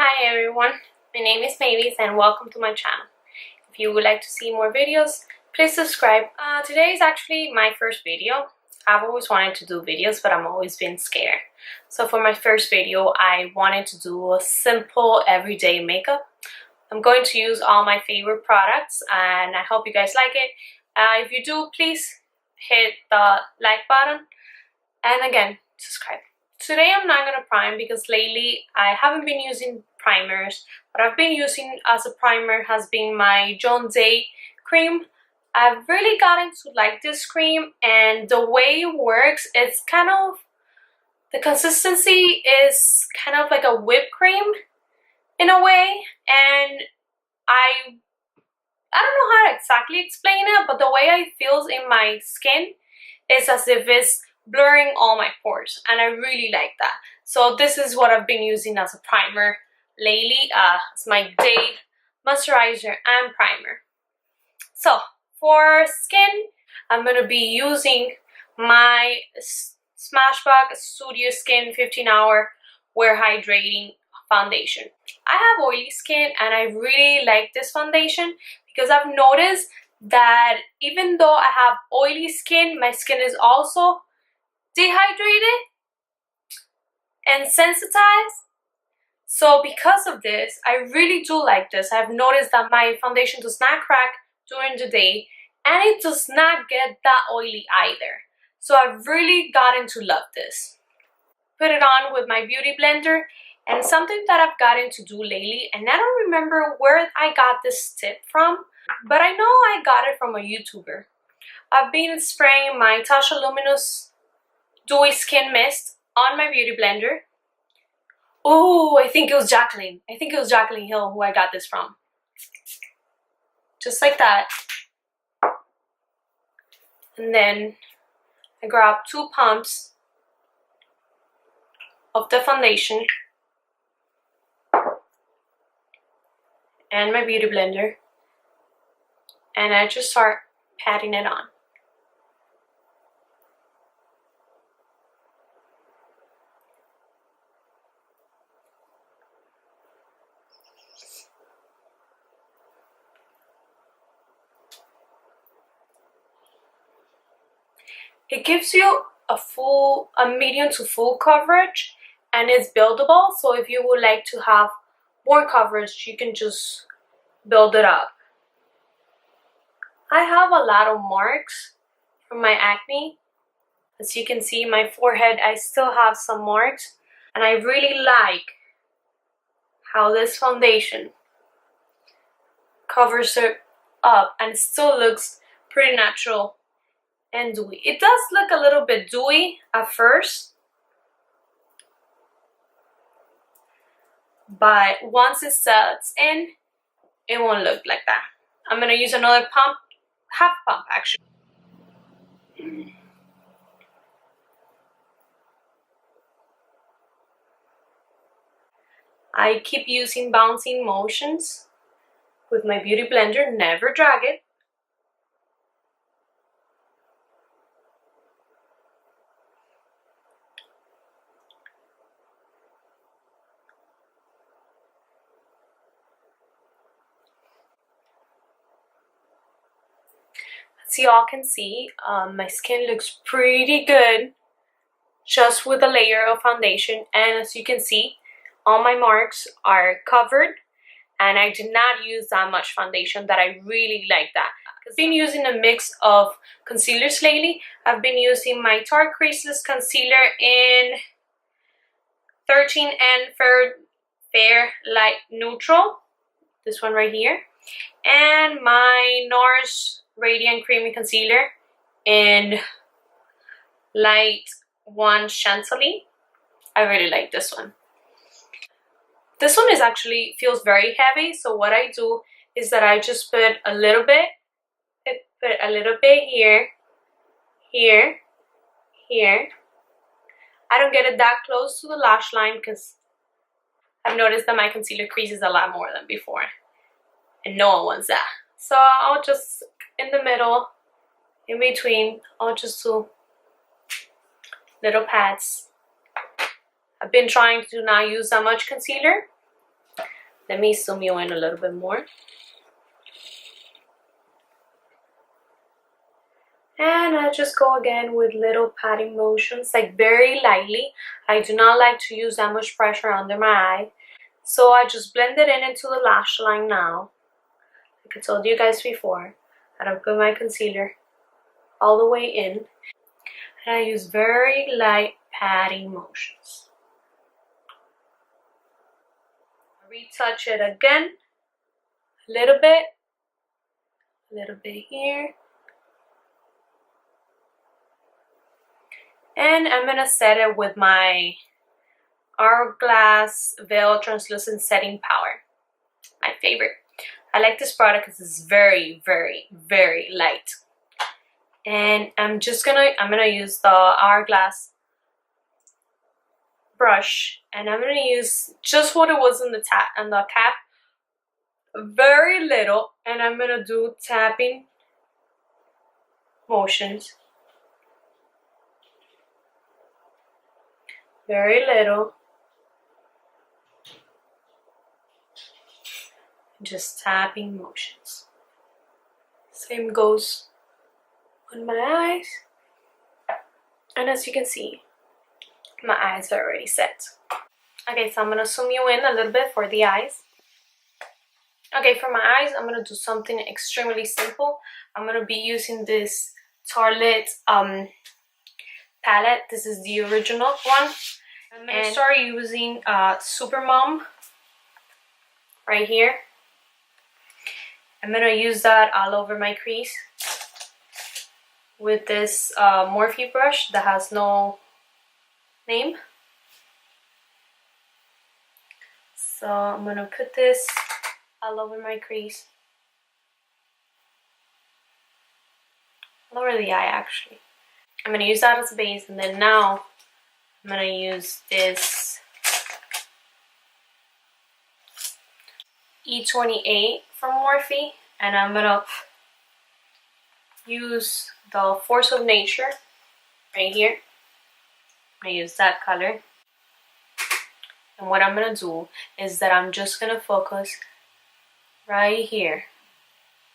Hi everyone, my name is Mavis and welcome to my channel. If you would like to see more videos, please subscribe. Today is actually my first video. I've always wanted to do videos, but I'm always been scared. So for my first video, I wanted to do a simple everyday makeup. I'm going to use all my favorite products and I hope you guys like it. If you do, please hit the like button and again, subscribe. Today I'm not going to prime because lately I haven't been using primers. What I've been using as a primer has been my Joan Day cream. I've really gotten to like this cream, and the way it works, it's kind of, the consistency is kind of like a whipped cream in a way, and I don't know how to exactly explain it, but the way it feels in my skin is as if it's blurring all my pores, and I really like that. So this is what I've been using as a primer lately. It's my day moisturizer and primer. So for skin, I'm going to be using my Smashbox Studio Skin 15-Hour Wear Hydrating Foundation. I have oily skin and I really like this foundation because I've noticed that even though I have oily skin, my skin is also dehydrated and sensitized. So because of this, I really do like this. I've noticed that my foundation does not crack during the day and it does not get that oily either. So I've really gotten to love this. Put it on with my beauty blender, and something that I've gotten to do lately, and I don't remember where I got this tip from, but I know I got it from a YouTuber. I've been spraying my Tasha Luminous Dewy Skin Mist on my beauty blender. Oh, I think it was Jacqueline. I think it was Jacqueline Hill who I got this from. Just like that. And then I grab 2 pumps of the foundation and my beauty blender, and I just start patting it on. It gives you a medium to full coverage, and it's buildable, so if you would like to have more coverage, you can just build it up. I have a lot of marks from my acne. As you can see, my forehead, I still have some marks, and I really like how this foundation covers it up and still looks pretty natural and dewy. It does look a little bit dewy at first, but once it sets in, it won't look like that. I'm gonna use another pump, half pump actually. I keep using bouncing motions with my beauty blender, never drag it. As y'all can see, my skin looks pretty good just with a layer of foundation, and as you can see, all my marks are covered, and I did not use that much foundation. That I really like that. I've been using a mix of concealers lately. I've been using my Tarte Creaseless Concealer in 13 and Fair Light Neutral, this one right here, and my NARS Radiant Creamy Concealer in Light 1 Chantilly. I really like this one. This one is actually feels very heavy, so what I do is that I just put a little bit, here, here, here. I don't get it that close to the lash line because I've noticed that my concealer creases a lot more than before, and no one wants that. So I'll just, in the middle, in between, I'll just do little pads. I've been trying to not use that much concealer Let me zoom you in a little bit more. And I just go again with little patting motions, like very lightly. I do not like to use that much pressure under my eye. So I just blend it in into the lash line now. Like I told you guys before, I don't put my concealer all the way in. And I use very light patting motions. Retouch it again, a little bit here. And I'm gonna set it with my Hourglass Veil Translucent Setting Powder. My favorite. I like this product because it's very, very, very light. And I'm gonna use the Hourglass brush, and I'm gonna use just what it was in the cap, very little, and I'm gonna do tapping motions, very little, just tapping motions. Same goes on my eyes, and as you can see, my eyes are already set. Okay, so I'm gonna zoom you in a little bit for the eyes. Okay, for my eyes, I'm gonna do something extremely simple. I'm gonna be using this Tartelette palette. This is the original one. I'm gonna start using Supermom right here. I'm gonna use that all over my crease with this Morphe brush that has no name. So I'm gonna put this all over my crease, all over the eye actually. I'm gonna use that as a base, and then now I'm gonna use this E28 from Morphe, and I'm gonna use the Force of Nature right here. I'm gonna use that color. And what I'm gonna do is that I'm just gonna focus right here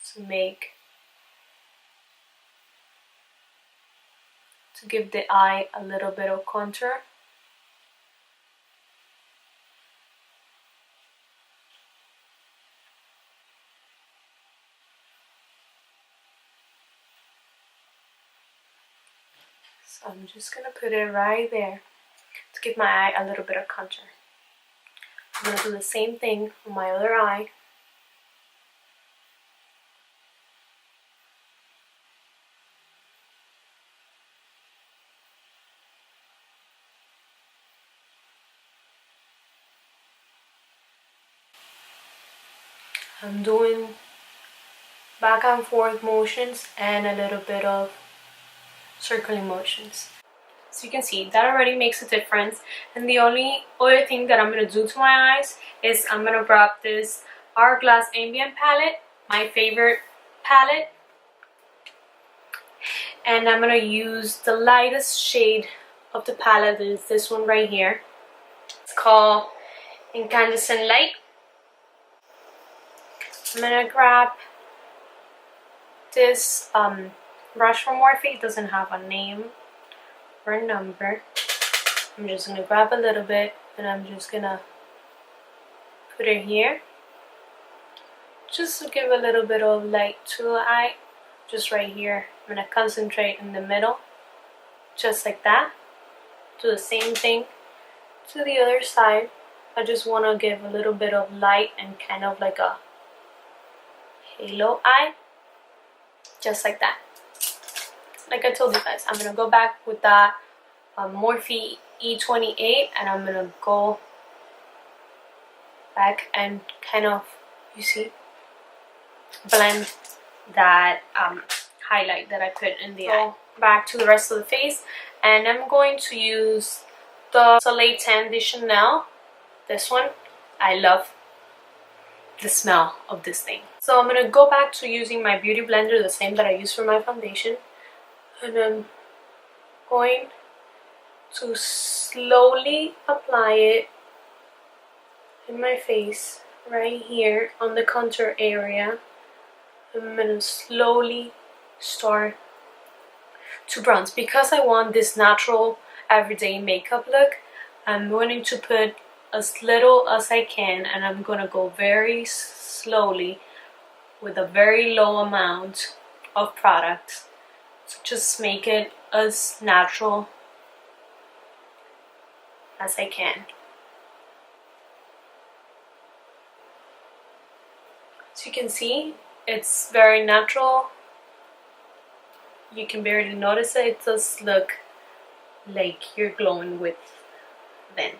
to give the eye a little bit of contour. So I'm just gonna put it right there to give my eye a little bit of contour. I'm gonna do the same thing on my other eye. I'm doing back and forth motions and a little bit of circling motions. So you can see that already makes a difference. And the only other thing that I'm going to do to my eyes is I'm going to grab this Hourglass Ambient palette, my favorite palette. And I'm going to use the lightest shade of the palette. Is this one right here. It's called Incandescent Light. I'm going to grab this brush from Morphe. It doesn't have a name or a number. I'm just going to grab a little bit and I'm just going to put it here. Just to give a little bit of light to the eye. Just right here. I'm going to concentrate in the middle. Just like that. Do the same thing to the other side. I just want to give a little bit of light and kind of like a halo eye. Just like that. Like I told you guys, I'm going to go back with that Morphe E28 and I'm going to go back and kind of, you see, blend that highlight that I put in the eye. Back to the rest of the face, and I'm going to use the Soleil Tan de Chanel. This one, I love the smell of this thing. So I'm going to go back to using my beauty blender, the same that I use for my foundation, and I'm going to slowly apply it in my face right here on the contour area. I'm gonna slowly start to bronze. Because I want this natural everyday makeup look, I'm going to put as little as I can, and I'm gonna go very slowly with a very low amount of product to just make it as natural as I can. So you can see it's very natural. You can barely notice it. It does look like you're glowing with within.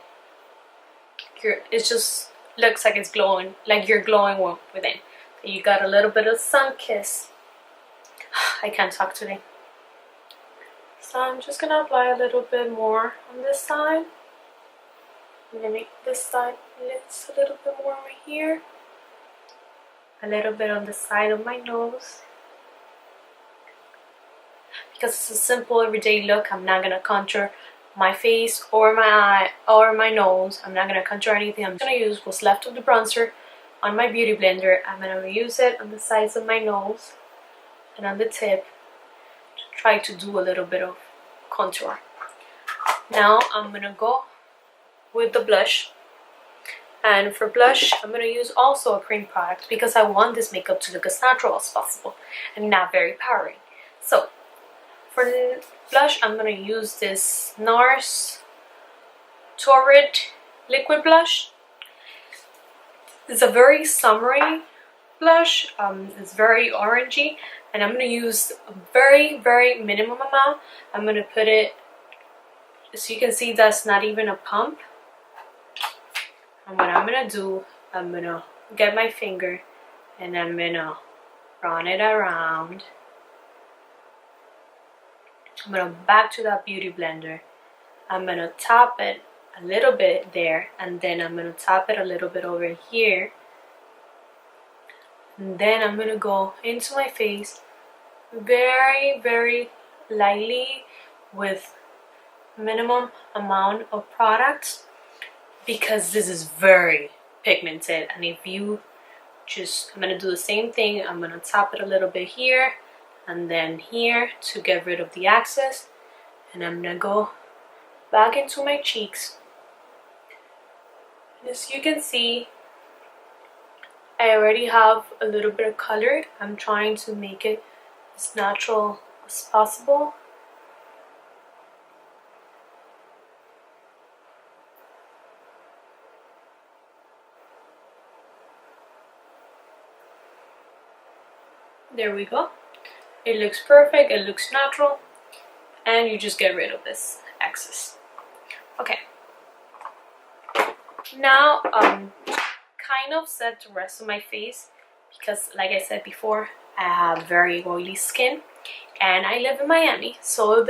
It just looks like it's glowing, like you're glowing within. You got a little bit of sun kiss. I can't talk today. So I'm just gonna apply a little bit more on this side. I'm gonna make this side lift a little bit more over here. A little bit on the side of my nose. Because it's a simple everyday look, I'm not gonna contour my face or my eye or my nose. I'm not gonna contour anything. I'm gonna use what's left of the bronzer on my beauty blender. I'm gonna use it on the sides of my nose and on the tip to try to do a little bit of contour. Now I'm gonna go with the blush, and for blush I'm gonna use also a cream product because I want this makeup to look as natural as possible and not very powdery. So for blush I'm gonna use this NARS Torrid liquid blush. It's a very summery blush. It's very orangey, and I'm gonna use a very minimum amount. I'm gonna put it so you can see that's not even a pump. And what I'm gonna do, I'm gonna get my finger and I'm gonna run it around. I'm gonna back to that beauty blender. I'm gonna tap it a little bit there, and then I'm gonna tap it a little bit over here. And then I'm gonna go into my face very lightly with minimum amount of product, because this is very pigmented. And if you just, I'm gonna do the same thing. I'm gonna tap it a little bit here and then here to get rid of the excess, and I'm gonna go back into my cheeks. And as you can see, I already have a little bit of color. I'm trying to make it as natural as possible. There we go. It looks perfect, it looks natural, and you just get rid of this excess. Okay. Now, kind of set the rest of my face, because like I said before, I have very oily skin and I live in Miami, so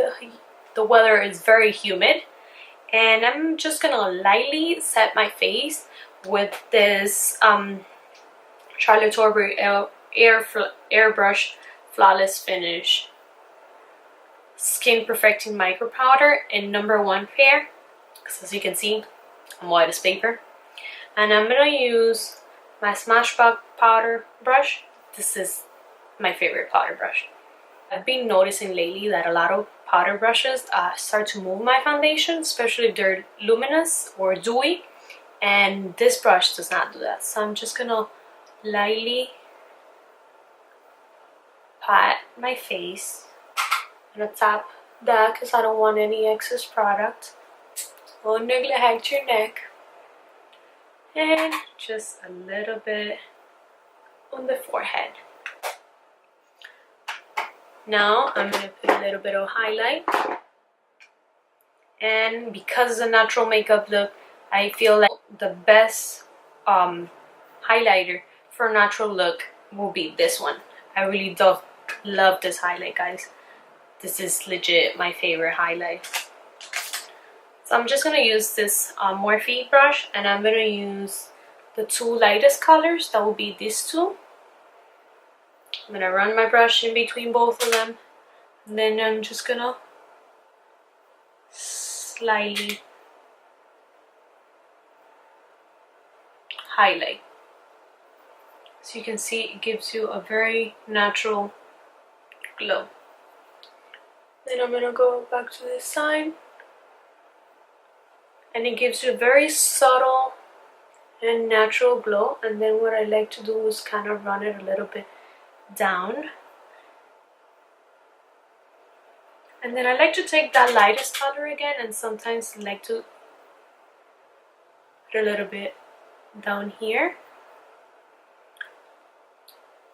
the weather is very humid, and I'm just gonna lightly set my face with this Charlotte Tilbury Airbrush Flawless Finish Skin Perfecting Micro Powder in #1 pair, because as you can see, I'm white as paper. And I'm gonna use my Smashbox powder brush. This is my favorite powder brush. I've been noticing lately that a lot of powder brushes start to move my foundation, especially if they're luminous or dewy, and this brush does not do that. So I'm just gonna lightly pat my face. I'm gonna tap that because I don't want any excess product. Don't neglect your neck. And just a little bit on the forehead. Now I'm going to put a little bit of highlight. And because it's a natural makeup look, I feel like the best highlighter for a natural look will be this one. I really love this highlight, guys. This is legit my favorite highlight. So I'm just going to use this Morphe brush, and I'm going to use the two lightest colors. That will be these two. I'm going to run my brush in between both of them, and then I'm just going to slightly highlight As you can see, it gives you a very natural glow. Then I'm gonna go back to this side, and it gives you a very subtle and natural glow. And then what I like to do is kind of run it a little bit down, and then I like to take that lightest color again, and sometimes I like to put a little bit down here,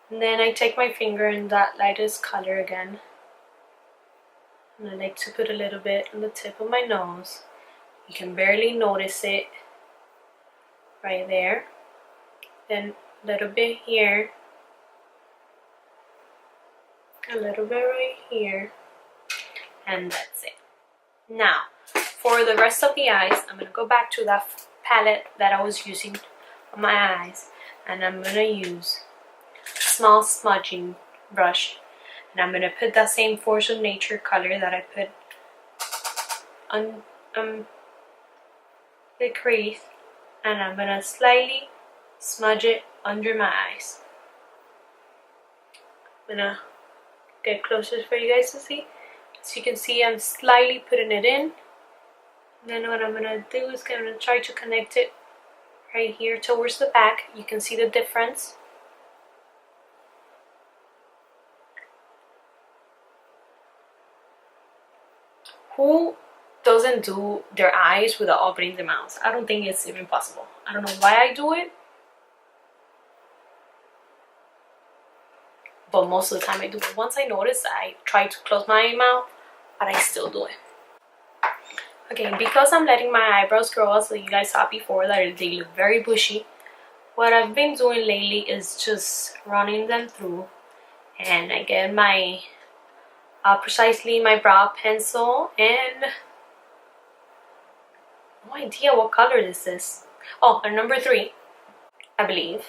and then I take my finger in that lightest color again, and I like to put a little bit on the tip of my nose. You can barely notice it right there, then a little bit here, a little bit right here, and that's it. Now for the rest of the eyes, I'm gonna go back to that palette that I was using on my eyes, and I'm gonna use a small smudging brush, and I'm gonna put that same Force of Nature color that I put on the crease, and I'm gonna slightly smudge it under my eyes. I'm gonna get closer for you guys to see. As you can see, I'm slightly putting it in. And then what I'm gonna do is I'm gonna try to connect it right here towards the back. You can see the difference. Who doesn't do their eyes without opening their mouths? I don't think it's even possible. I don't know why I do it, but most of the time I do it. Once I notice, I try to close my mouth, but I still do it. Okay, because I'm letting my eyebrows grow out, so you guys saw before that they look very bushy, what I've been doing lately is just running them through, and I get my precisely my brow pencil, and no idea what color this is. Oh, a number 3, I believe.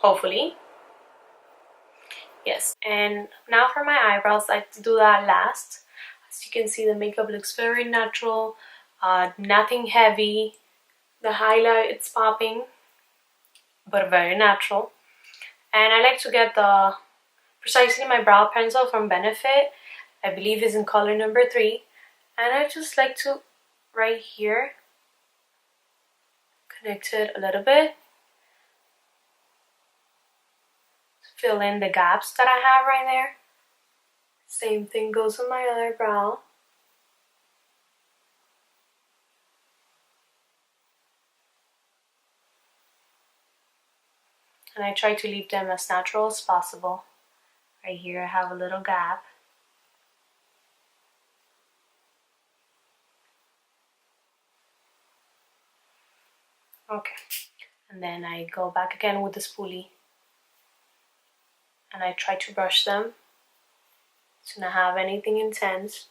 Hopefully. Yes. And now for my eyebrows, I do that last. As you can see, the makeup looks very natural, nothing heavy. The highlight, it's popping, but very natural. And I like to get the precisely my brow pencil from Benefit. I believe is in color number 3. And I just like to, right here, connect it a little bit. Fill in the gaps that I have right there. Same thing goes on my other brow. And I try to leave them as natural as possible. Right here I have a little gap. Okay. And then I go back again with the spoolie. And I try to brush them to not have anything intense.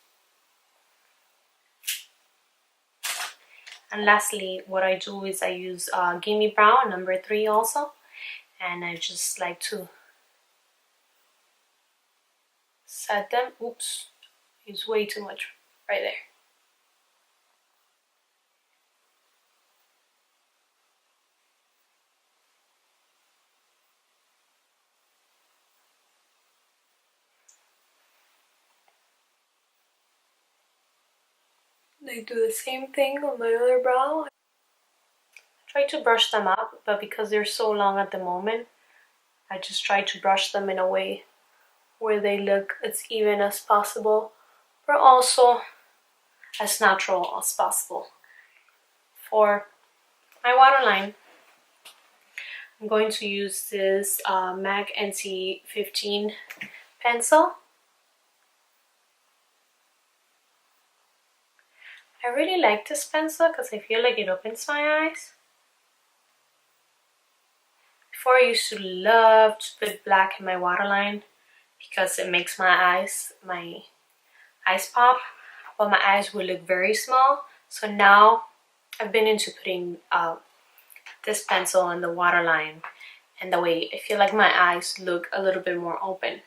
And lastly, what I do is I use Gimme Brow number 3 also, and I just like to set them. Oops, it's way too much right there. I do the same thing on my other brow. I try to brush them up, but because they're so long at the moment, I just try to brush them in a way where they look as even as possible, but also as natural as possible. For my waterline, I'm going to use this MAC NC15 pencil. I really like this pencil because I feel like it opens my eyes. Before I used to love to put black in my waterline because it makes my eyes pop, but my eyes would look very small. So now I've been into putting this pencil in the waterline, and the way I feel like my eyes look a little bit more open.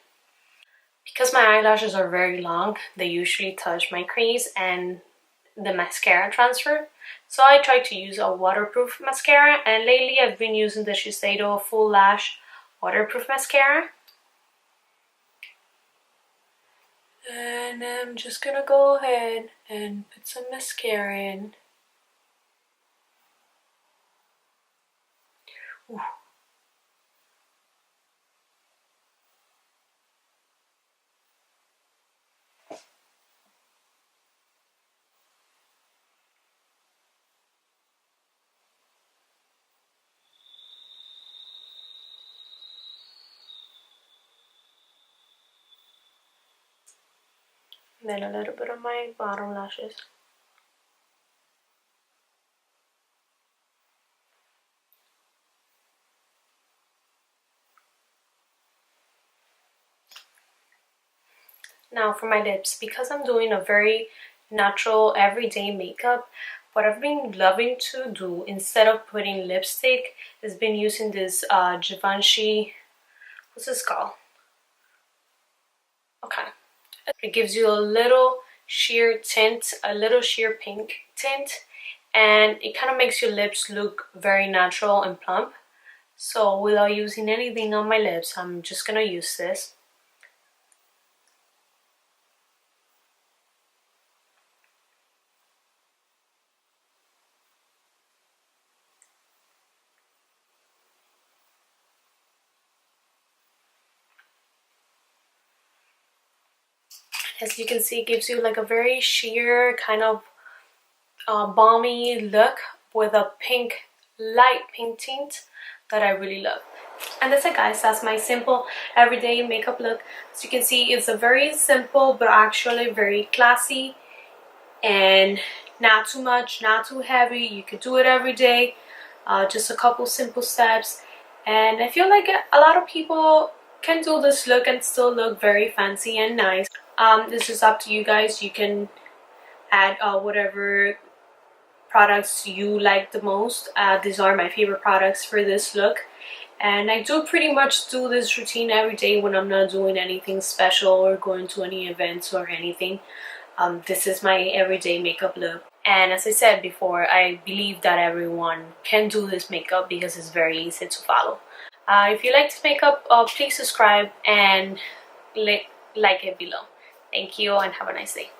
Because my eyelashes are very long, they usually touch my crease, and the mascara transfer. So I try to use a waterproof mascara, and lately I've been using the Shiseido Full Lash waterproof mascara. And I'm just gonna go ahead and put some mascara in. Ooh. And then a little bit of my bottom lashes. Now for my lips, because I'm doing a very natural everyday makeup, what I've been loving to do instead of putting lipstick is been using this Givenchy, what's this called? Okay. It gives you a little sheer tint, a little sheer pink tint, and it kind of makes your lips look very natural and plump. So without using anything on my lips, I'm just gonna use this. As you can see, it gives you like a very sheer kind of balmy look with a pink, light pink tint that I really love. And that's it, guys. That's my simple everyday makeup look. As you can see, it's a very simple but actually very classy, and not too much, not too heavy. You could do it every day. Just a couple simple steps, and I feel like a lot of people can do this look and still look very fancy and nice. This is up to you guys. You can add whatever products you like the most. These are my favorite products for this look, and I do pretty much do this routine every day when I'm not doing anything special or going to any events or anything. This is my everyday makeup look, and as I said before, I believe that everyone can do this makeup because it's very easy to follow. If you like this makeup, please subscribe and like it below. Thank you and have a nice day.